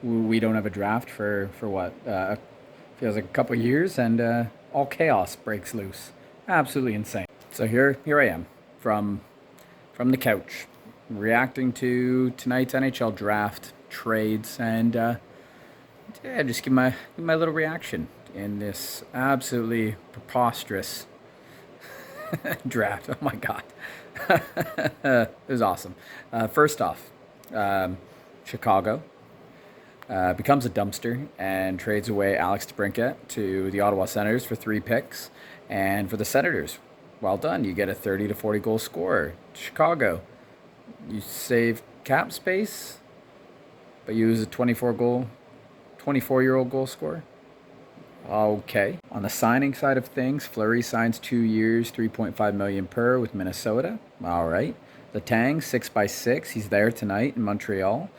we don't have a draft for what feels like a couple years, and all chaos breaks loose. Absolutely insane. So here I am from the couch, reacting to tonight's NHL draft trades, and yeah, just give my little reaction in this absolutely preposterous draft. Oh my god, it was awesome. First off, Chicago becomes a dumpster and trades away Alex DeBrincat to the Ottawa Senators for 3 picks. And for the Senators, well done. You get a 30 to 40 goal scorer. Chicago, you save cap space, but you use a 24-year-old goal scorer. Okay. On the signing side of things, Fleury signs 2 years, 3.5 million per with Minnesota. All right. Letang, 6x6. He's there tonight in Montreal.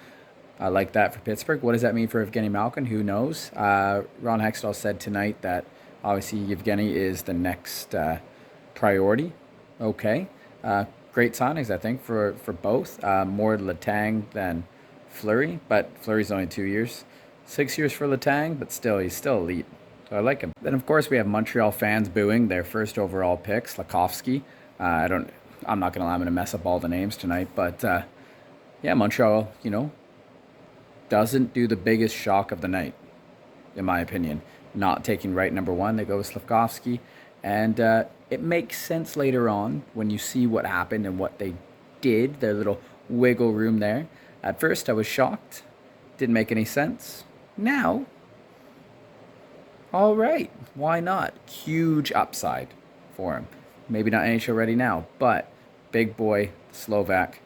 I like that for Pittsburgh. What does that mean for Evgeny Malkin? Who knows? Ron Hextall said tonight that obviously Evgeny is the next priority. Okay. Great signings, I think, for both. More Letang than Fleury, but Fleury's only 2 years. 6 years for Letang, but still, he's still elite. So I like him. Then, of course, we have Montreal fans booing their first overall pick, Slafkovsky. I'm not going to lie, I'm going to mess up all the names tonight, but yeah, Montreal, doesn't do the biggest shock of the night, in my opinion. Not taking Wright #1, they go with Slafkovsky. And it makes sense later on when you see what happened and what they did, their little wiggle room there. At first, I was shocked. Didn't make any sense. Now, all right, why not? Huge upside for him. Maybe not NHL ready now, but big boy, Slovak,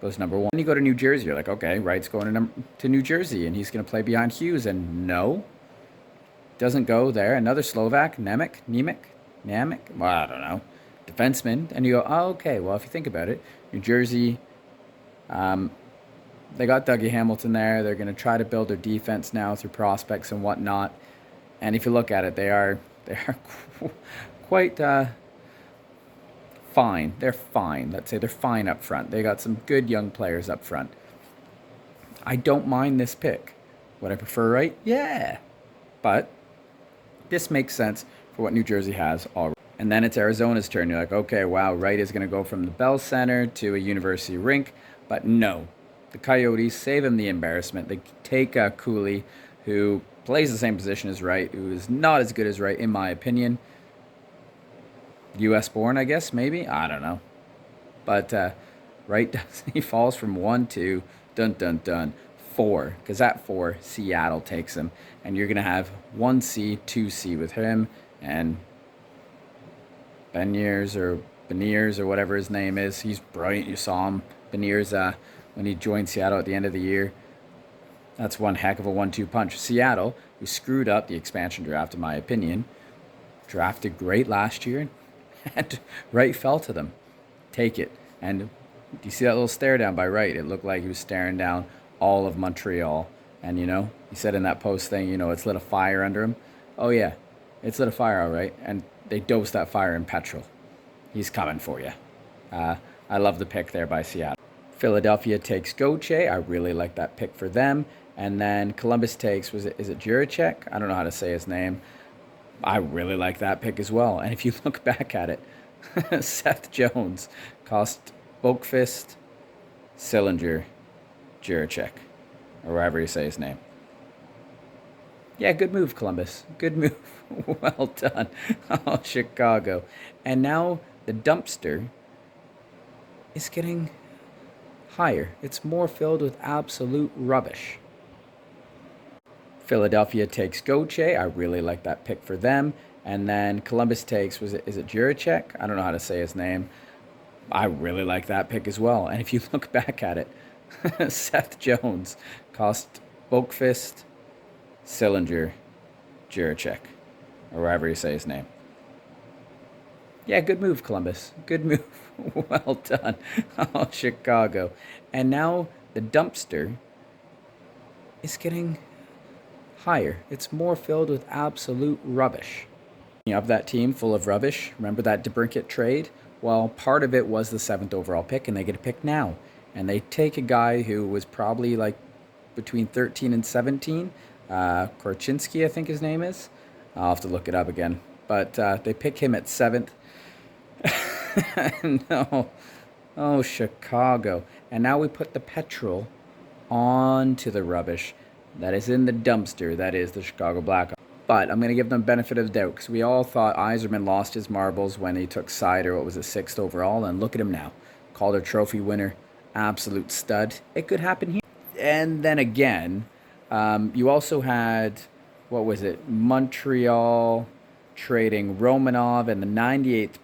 goes #1. Then you go to New Jersey. You're like, okay, Wright's going to New Jersey, and he's going to play behind Hughes. And no, doesn't go there. Another Slovak, Nemec. Well, I don't know. Defenseman. And you go, oh, okay, well, if you think about it, New Jersey, they got Dougie Hamilton there. They're going to try to build their defense now through prospects and whatnot. And if you look at it, they are quite fine. They're fine. Let's say they're fine up front. They got some good young players up front. I don't mind this pick. Would I prefer Wright? Yeah. But this makes sense for what New Jersey has already. And then it's Arizona's turn. You're like, okay, wow, Wright is going to go from the Bell Center to a university rink. But no. The Coyotes save him the embarrassment. They take Cooley, who plays the same position as Wright, who is not as good as Wright, in my opinion. U.S. born, I guess, maybe? I don't know. But Wright does. He falls from 1 to dun dun dun 4, because at 4 Seattle takes him, and you're gonna have 1C, 2C with him and Beniers or whatever his name is. He's brilliant. You saw him, Beniers, when he joined Seattle at the end of the year. That's one heck of a 1-2 punch. Seattle, who screwed up the expansion draft, in my opinion, drafted great last year, and Wright fell to them. Take it. And do you see that little stare down by Wright? It looked like he was staring down all of Montreal. And, he said in that post thing, it's lit a fire under him. Oh, yeah, it's lit a fire, all right. And they dosed that fire in petrol. He's coming for you. I love the pick there by Seattle. Philadelphia takes Gauthier. I really like that pick for them. And then Columbus takes, is it Juracek? I don't know how to say his name. I really like that pick as well. And if you look back at it, Seth Jones cost Boakfist, Sillinger, Juracek, or wherever you say his name. Yeah, good move, Columbus. Good move. Well done. Oh, Chicago. And now the dumpster is getting higher. It's more filled with absolute rubbish. Philadelphia takes Gauthier. I really like that pick for them. And then Columbus takes, is it Juracek? I don't know how to say his name. I really like that pick as well. And if you look back at it, Seth Jones cost Boakfist, Sillinger, Juracek, or wherever you say his name. Yeah, good move, Columbus. Good move. Well done. Oh, Chicago. And now the dumpster is getting higher. It's more filled with absolute rubbish. Of that team full of rubbish, remember that DeBrincat trade? Well, part of it was the 7th overall pick, and they get a pick now. And they take a guy who was probably like between 13 and 17. Korchinski, I think his name is. I'll have to look it up again. But they pick him at 7th. No. Oh, Chicago. And now we put the petrol onto the rubbish that is in the dumpster. That is the Chicago Blackhawks. But I'm going to give them benefit of the doubt because we all thought Yzerman lost his marbles when he took Sider, what was it, 6th overall. And look at him now. Calder Trophy winner. Absolute stud. It could happen here. And then again, you also had, what was it, Montreal trading Romanov and the 98th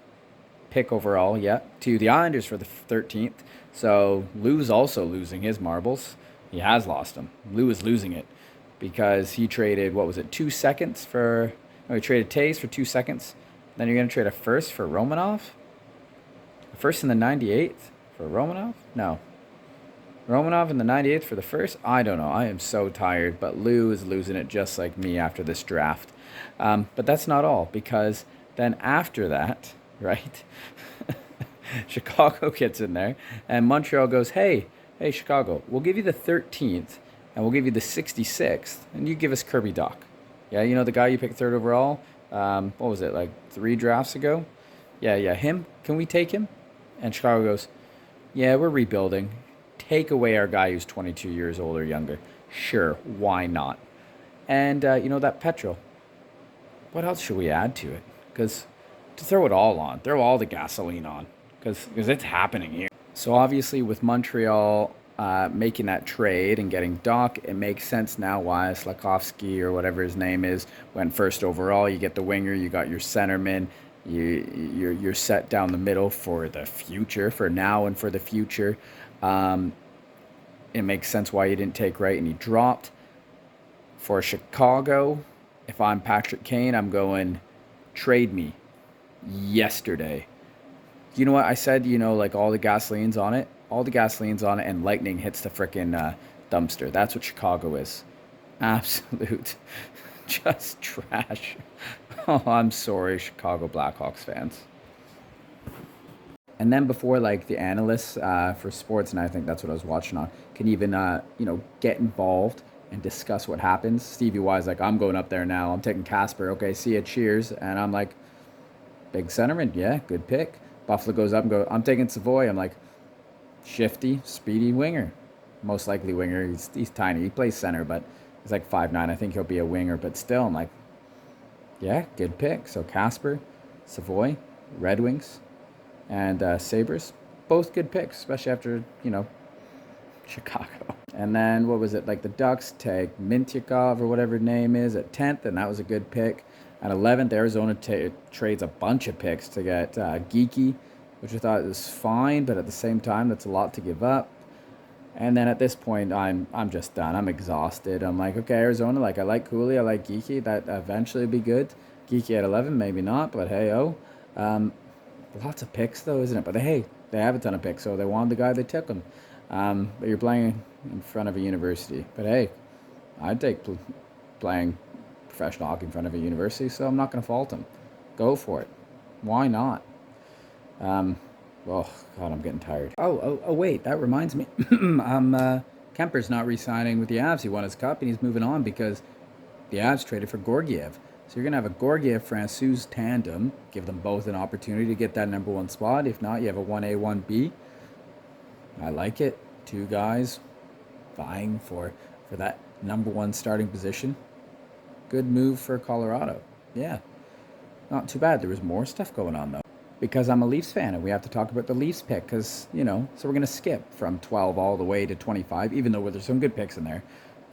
pick overall, yeah, to the Islanders for the 13th. So Lou's also losing his marbles. He has lost them. Lou is losing it because he traded, what was it, 2 seconds for, no, he traded Taves for 2 seconds. Then you're going to trade a first for Romanov? A first in the 98th for Romanov? No. Romanov in the 98th for the first? I don't know. I am so tired, but Lou is losing it just like me after this draft. But that's not all, because then after that, right, Chicago gets in there, and Montreal goes, hey, Chicago, we'll give you the 13th, and we'll give you the 66th, and you give us Kirby Dach. Yeah, you know the guy you picked 3rd overall? What was it, like 3 drafts ago? Yeah, him. Can we take him? And Chicago goes, yeah, we're rebuilding. Take away our guy who's 22 years old or younger. Sure, why not? And, that petrol. What else should we add to it? Because to throw it all on. Throw all the gasoline on. Because it's happening here. So obviously with Montreal making that trade and getting Dach, it makes sense now why Slafkovsky or whatever his name is went 1st overall. You get the winger, you got your centerman, you're set down the middle for the future, for now and for the future. It makes sense why you didn't take Wright and he dropped. For Chicago, if I'm Patrick Kane, I'm going trade me yesterday. You know what I said? Like all the gasoline's on it. All the gasoline's on it, and lightning hits the frickin' dumpster. That's what Chicago is. Absolute, just trash. Oh, I'm sorry, Chicago Blackhawks fans. And then before, like, the analysts for sports, and I think that's what I was watching on, can even, get involved and discuss what happens. Stevie Y's like, I'm going up there now. I'm taking Casper. Okay, see ya, cheers. And I'm like, big centerman, yeah, good pick. Buffalo goes up and goes, I'm taking Savoy. I'm like, shifty, speedy winger. Most likely winger. He's tiny. He plays center, but he's like 5'9". I think he'll be a winger. But still, I'm like, yeah, good pick. So Casper, Savoy, Red Wings, and Sabres, both good picks, especially after, Chicago. And then, what was it, like the Ducks take Mintyukov or whatever his name is at 10th, and that was a good pick. At 11th, Arizona trades a bunch of picks to get Geeky, which I thought was fine, but at the same time, that's a lot to give up. And then at this point, I'm just done. I'm exhausted. I'm like, okay, Arizona, like I like Cooley, I like Geeky. That eventually will be good. Geeky at 11, maybe not, but hey, lots of picks, though, isn't it? But hey, they have a ton of picks, so they wanted the guy, they took him. But you're playing in front of a university. But hey, I'd take playing professional hockey in front of a university, so I'm not going to fault him. Go for it. Why not? Oh, God, I'm getting tired. Oh, wait, that reminds me. Kemper's not re-signing with the Avs. He won his cup, and he's moving on because the Avs traded for Georgiev. So you're going to have a Georgiev-Francouz tandem, give them both an opportunity to get that number 1 spot. If not, you have a 1A, 1B. I like it. 2 guys vying for that number 1 starting position. Good move for Colorado. Yeah, not too bad. There was more stuff going on, though. Because I'm a Leafs fan, and we have to talk about the Leafs pick, because, so we're going to skip from 12 all the way to 25, even though there's some good picks in there.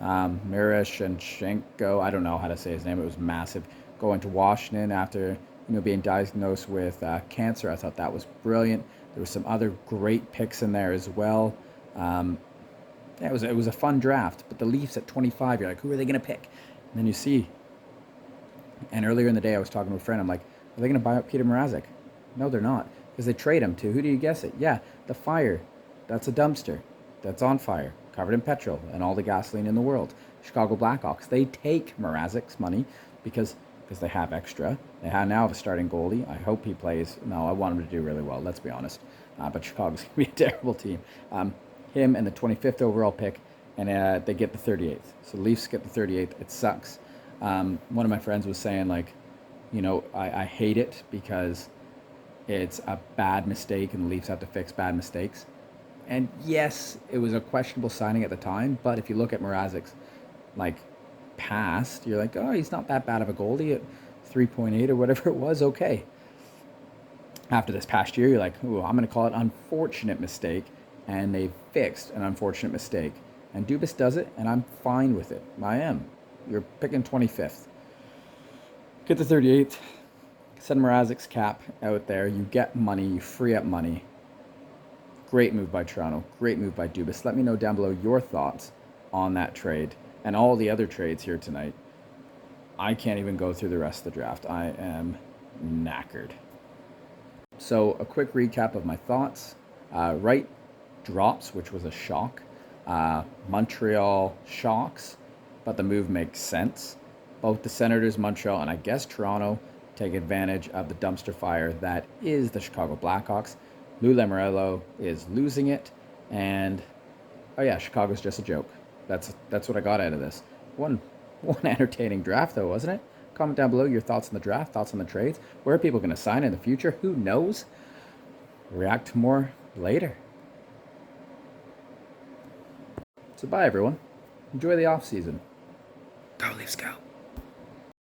Miroshnichenko, I don't know how to say his name, it was massive, going to Washington after being diagnosed with cancer. I thought that was brilliant. There was some other great picks in there as well. It was a fun draft, but the Leafs at 25, you're like, who are they going to pick? And then you see, and earlier in the day I was talking to a friend, I'm like, are they going to buy up Peter Mrazek? No, they're not, because they trade him to, who do you guess it? Yeah, the Fire. That's a dumpster that's on fire, covered in petrol and all the gasoline in the world. Chicago Blackhawks, they take Mrazek's money because they have extra. They now have a starting goalie. I hope he plays. No, I want him to do really well, let's be honest. But Chicago's going to be a terrible team. Him and the 25th overall pick, and they get the 38th. So the Leafs get the 38th. It sucks. One of my friends was saying, like, I hate it because it's a bad mistake and the Leafs have to fix bad mistakes. And yes, it was a questionable signing at the time, but if you look at Mrazek's, like, past, you're like, oh, he's not that bad of a goalie at 3.8 or whatever it was. Okay. After this past year, you're like, oh, I'm going to call it unfortunate mistake, and they fixed an unfortunate mistake. And Dubas does it, and I'm fine with it. I am. You're picking 25th. Get the 38th. Send Mrazek's cap out there. You get money. You free up money. Great move by Toronto. Great move by Dubas. Let me know down below your thoughts on that trade and all the other trades here tonight. I can't even go through the rest of the draft. I am knackered. So a quick recap of my thoughts. Wright drops, which was a shock. Montreal shocks, but the move makes sense. Both the Senators, Montreal, and I guess Toronto take advantage of the dumpster fire that is the Chicago Blackhawks. Lou Lamoriello is losing it, and oh yeah, Chicago's just a joke. That's what I got out of this. One entertaining draft though, wasn't it? Comment down below your thoughts on the draft, thoughts on the trades. Where are people going to sign in the future? Who knows? React to more later. So bye everyone. Enjoy the off season. Go Leafs, go.